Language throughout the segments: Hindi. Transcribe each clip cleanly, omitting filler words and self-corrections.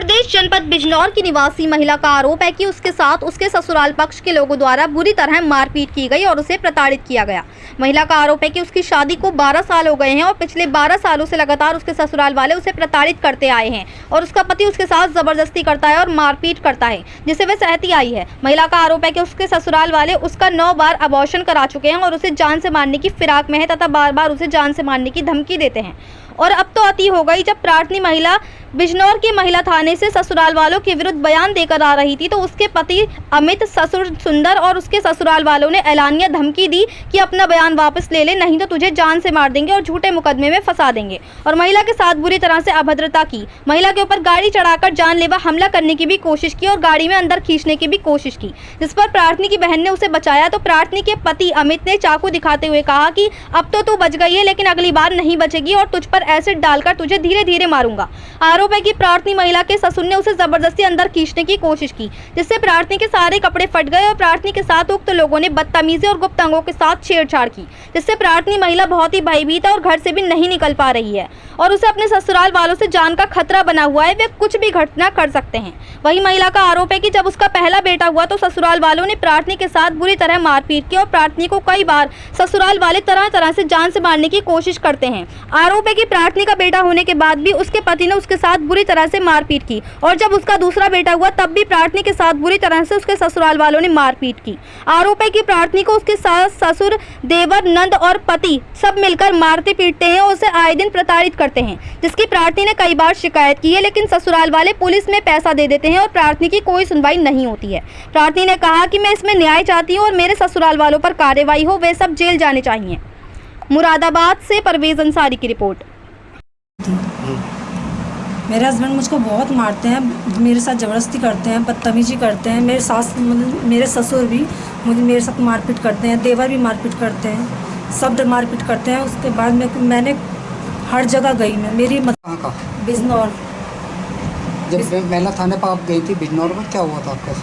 प्रदेश जनपद बिजनौर की निवासी महिला का आरोप है कि उसके साथ उसके ससुराल पक्ष के लोगों द्वारा बुरी तरह मारपीट की गई और उसे प्रताड़ित किया गया। महिला का आरोप है कि उसकी शादी को 12 साल हो गए हैं और पिछले 12 सालों से लगातार उसके ससुराल वाले उसे प्रताड़ित करते आए हैं और उसका पति उसके साथ जबरदस्ती करता है और मारपीट करता है, जिसे वह सहती आई है। महिला का आरोप है कि उसके ससुराल वाले उसका 9 बार अबॉर्शन करा चुके हैं और उसे जान से मारने की फिराक में है तथा बार बार उसे जान से मारने की धमकी देते हैं। और अब तो अति हो गई जब प्रार्थनी महिला बिजनौर के महिला थाने से ससुराल वालों के विरुद्ध बयान देकर आ रही थी तो उसके पति अमित, ससुर सुंदर और उसके ससुराल वालों ने ऐलानिया धमकी दी कि अपना बयान वापस ले ले, नहीं तो तुझे जान से मार देंगे और झूठे मुकदमे में फंसा देंगे। और महिला के साथ बुरी तरह से अभद्रता की। महिला के ऊपर गाड़ी चढ़ाकर जानलेवा हमला करने की भी कोशिश की और गाड़ी में अंदर खींचने की भी कोशिश की, जिस पर प्रार्थनी की बहन ने उसे बचाया तो प्रार्थनी के पति अमित ने चाकू दिखाते हुए कहा कि अब तो तू बच गई है, लेकिन अगली बार नहीं बचेगी और तुझ पर एसिड डालकर तुझे धीरे धीरे मारूंगा। आरोप है कि प्रार्थनी महिला के ससुर ने उसे जबरदस्ती अंदर खींचने की कोशिश की, जिससे प्रार्थनी के सारे कपड़े फट गए और प्रार्थनी के साथ उक्त लोगों ने बदतमीजी और गुप्त अंगों के साथ छेड़छाड़ की, जिससे प्रार्थनी महिला बहुत ही भयभीत है और घर से भी नहीं निकल पा रही है और उसे अपने ससुराल वालों से जान का खतरा बना हुआ है, वे कुछ भी घटना कर सकते हैं। वही महिला का आरोप है कि जब उसका पहला बेटा हुआ तो ससुराल वालों ने प्रार्थनी के साथ बुरी तरह मारपीट की और प्रार्थनी को कई बार ससुराल वाले तरह तरह से जान से मारने की कोशिश करते हैं। आरोप है कि प्रार्थनी का बेटा होने के बाद भी उसके पति ने उसके साथ बुरी तरह से मारपीट की और जब उसका दूसरा बेटा हुआ तब भी प्रार्थनी के साथ बुरी तरह से उसके ससुराल वालों ने मारपीट की। आरोप है कि प्रार्थनी को उसके सास, ससुर, देवर, नंद और पति सब मिलकर मारते पीटते हैं और उसे आए दिन प्रताड़ित करते हैं, जिसकी प्रार्थनी ने कई बार शिकायत की है, लेकिन ससुराल वाले पुलिस में पैसा दे देते हैं और प्रार्थनी की कोई सुनवाई नहीं होती है। प्रार्थनी ने कहा कि मैं इसमें न्याय चाहती हूँ और मेरे ससुराल वालों पर कार्रवाई हो, वे सब जेल जाने चाहिए। मुरादाबाद से परवेज अंसारी की रिपोर्ट। मेरे हस्बैंड मुझको बहुत मारते हैं, मेरे साथ ज़बरदस्ती करते हैं, बदतमीजी करते हैं। मेरे ससुर भी मेरे साथ मारपीट करते हैं, देवर भी मारपीट करते हैं, सब मारपीट करते हैं। उसके बाद मैंने हर जगह गई, मैं मेरी बिजनौर। जब महिला थाने पर आप गई थी बिजनौर में, क्या हुआ था आपका?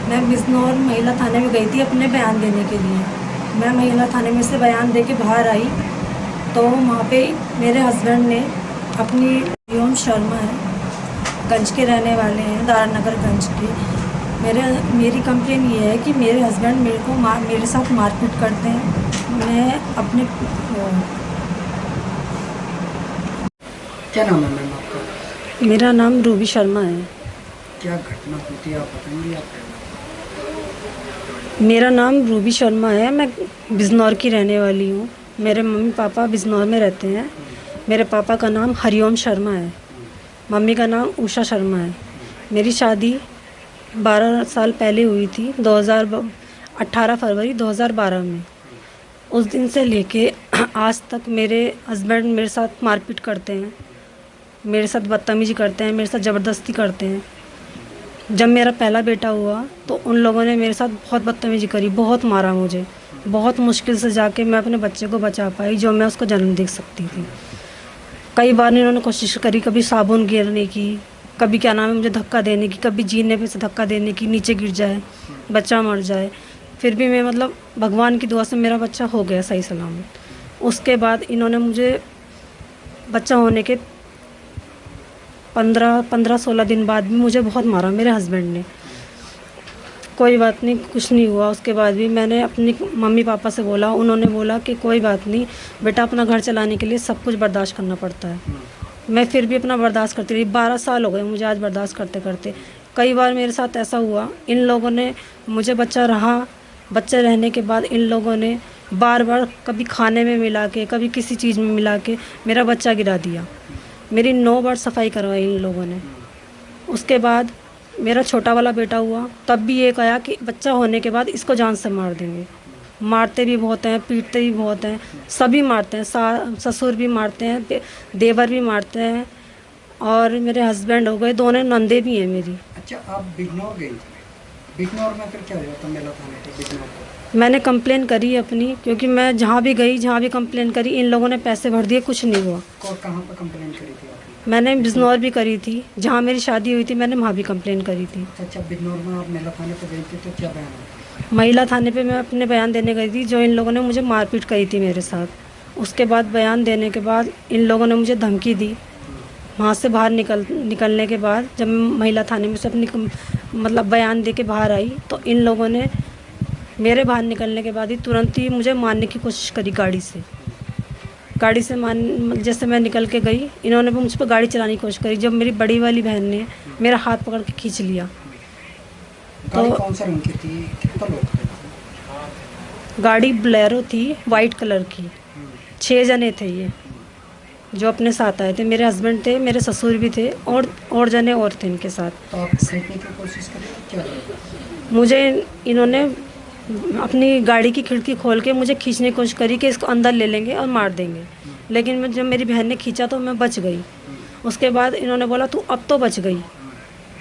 मैं बिजनौर महिला थाने में गई थी अपने बयान देने के लिए। मैं महिला थाने में से बयान दे के बाहर आई तो वहाँ पे मेरे हस्बैंड ने अपनी हरिओम शर्मा है, गंज के रहने वाले हैं, दारानगर गंज के। मेरी कंप्लेन ये है कि मेरे हस्बैंड मेरे साथ मारपीट करते हैं। मैं अपने क्या नाम है मैम आपका? मेरा नाम रूबी शर्मा है। क्या घटना होती है आप बताएंगे? मेरा नाम रूबी शर्मा है, मैं बिजनौर की रहने वाली हूँ। मेरे मम्मी पापा बिजनौर में रहते हैं। मेरे पापा का नाम हरिओम शर्मा है, मम्मी का नाम उषा शर्मा है। मेरी शादी 12 साल पहले हुई थी, 18 फरवरी 2012 में। उस दिन से लेके आज तक मेरे हस्बैंड मेरे साथ मारपीट करते हैं, मेरे साथ बदतमीजी करते हैं, मेरे साथ ज़बरदस्ती करते हैं। जब मेरा पहला बेटा हुआ तो उन लोगों ने मेरे साथ बहुत बदतमीजी करी, बहुत मारा मुझे। बहुत मुश्किल से जाके मैं अपने बच्चे को बचा पाई, जो मैं उसको जन्म दे सकती थी। कई बार इन्होंने कोशिश करी, कभी साबुन गिरने की, कभी क्या नाम है मुझे धक्का देने की, कभी जीने पे से धक्का देने की, नीचे गिर जाए, बच्चा मर जाए। फिर भी मैं भगवान की दुआ से मेरा बच्चा हो गया सही सलामत। उसके बाद इन्होंने मुझे बच्चा होने के 15-16 दिन बाद भी मुझे बहुत मारा मेरे हस्बैंड ने। कोई बात नहीं, कुछ नहीं हुआ। उसके बाद भी मैंने अपनी मम्मी पापा से बोला, उन्होंने बोला कि कोई बात नहीं बेटा, अपना घर चलाने के लिए सब कुछ बर्दाश्त करना पड़ता है। मैं फिर भी अपना बर्दाश्त करती रही। 12 साल हो गए मुझे आज बर्दाश्त करते करते। कई बार मेरे साथ ऐसा हुआ, इन लोगों ने मुझे बच्चा रहने के बाद इन लोगों ने बार बार कभी खाने में मिला के, कभी किसी चीज़ में मिला के मेरा बच्चा गिरा दिया। मेरी 9 बार सफाई करवाई इन लोगों ने। उसके बाद मेरा छोटा वाला बेटा हुआ, तब भी ये कहा कि बच्चा होने के बाद इसको जान से मार देंगे। मारते भी बहुत हैं, पीटते भी बहुत हैं, सभी मारते हैं। ससुर भी मारते हैं, देवर भी मारते हैं और मेरे हस्बैंड हो गए, दोनों नंदे भी हैं मेरी। अच्छा, आप बिजनौर गई थी? बिजनौर में फिर क्या हुआ था महिला थाने पे बिजनौर? मैंने कंप्लेन करी अपनी, क्योंकि मैं जहाँ भी गई, जहाँ भी कंप्लेन करी, इन लोगों ने पैसे भर दिए, कुछ नहीं हुआ। कहाँ पर कंप्लेन करी थी आपने? मैंने बिजनौर भी करी थी, जहाँ मेरी शादी हुई थी मैंने वहाँ भी कंप्लेन करी थी। अच्छा, बिजनौर में आप महिला थाने पर गई थी तो क्या बयान हुआ? महिला थाने पे मैं अपने बयान देने गई थी, जो इन लोगों ने मुझे मारपीट करी थी मेरे साथ। उसके बाद बयान देने के बाद इन लोगों ने मुझे धमकी दी वहाँ से बाहर निकलने के बाद जब मैं महिला थाने में से अपनी मतलब बयान दे के बाहर आई, तो इन लोगों ने मेरे बाहर निकलने के बाद ही तुरंत ही मुझे मारने की कोशिश करी गाड़ी से जैसे मैं निकल के गई, इन्होंने भी मुझ पर गाड़ी चलाने की कोशिश करी। जब मेरी बड़ी वाली बहन ने मेरा हाथ पकड़ के खींच लिया। गाड़ी तो कौन सा रंग की थी, कितना लोग थे? गाड़ी बोलेरो थी, वाइट कलर की। 6 जने थे ये जो अपने साथ आए थे। मेरे हस्बैंड थे, मेरे ससुर भी थे और जने और थे इनके साथ। तो आप सीखने की कोशिश करें, क्या हुआ? मुझे इन्होंने अपनी गाड़ी की खिड़की खोल के मुझे खींचने की कोशिश करी कि इसको अंदर ले लेंगे और मार देंगे, लेकिन जब मेरी बहन ने खींचा तो मैं बच गई। उसके बाद इन्होंने बोला तू अब तो बच गई,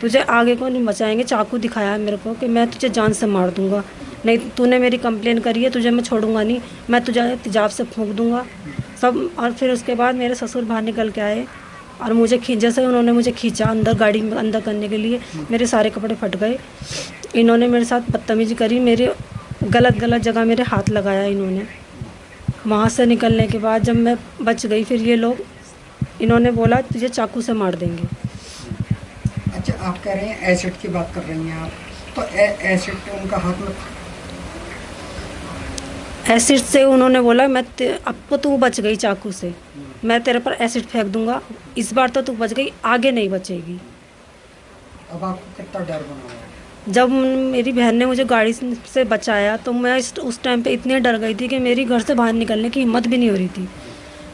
तुझे आगे को नहीं बचाएंगे। चाकू दिखाया मेरे को कि मैं तुझे जान से मार दूंगा, नहीं तूने मेरी कंप्लेन करी है, तुझे मैं छोड़ूंगा नहीं, मैं तुझे तेजाब से फूंक दूंगा सब। और फिर उसके बाद मेरे ससुर बाहर निकल के आए और मुझे जैसे उन्होंने मुझे खींचा अंदर गाड़ी में अंदर करने के लिए, मेरे सारे कपड़े फट गए। इन्होंने मेरे साथ बदतमीजी करी, मेरे गलत जगह मेरे हाथ लगाया इन्होंने। वहाँ से निकलने के बाद जब मैं बच गई, फिर ये लोग इन्होंने बोला तुझे चाकू से मार देंगे। अच्छा, आप कह रहे हैं एसिड की बात कर रही हैं आप, तो एसिड उनका हाथ में? एसिड से उन्होंने बोला अब तो तू बच गई चाकू से, मैं तेरे पर एसिड फेंक दूंगा, इस बार तो तू बच गई, आगे नहीं बचेगी। अब आपको कितना डर बना हुआ है? जब मेरी बहन ने मुझे गाड़ी से बचाया तो मैं उस टाइम पे इतनी डर गई थी कि मेरी घर से बाहर निकलने की हिम्मत भी नहीं हो रही थी।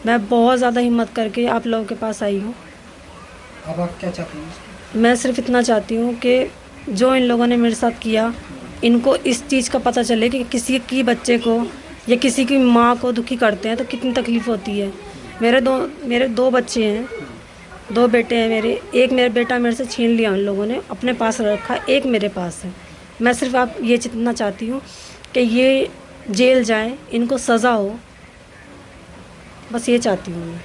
मैं बहुत ज़्यादा हिम्मत करके आप लोगों के पास आई हूँ। अब आप क्या चाहती हैं? मैं सिर्फ इतना चाहती हूँ कि जो इन लोगों ने मेरे साथ किया, इनको इस चीज़ का पता चले कि किसी की बच्चे को या किसी की माँ को दुखी करते हैं तो कितनी तकलीफ़ होती है। मेरे दो बच्चे हैं, 2 बेटे हैं मेरे। एक मेरा बेटा मेरे से छीन लिया उन लोगों ने, अपने पास रखा, एक मेरे पास है। मैं सिर्फ आप ये जितना चाहती हूँ कि ये जेल जाए, इनको सज़ा हो, बस ये चाहती हूँ मैं।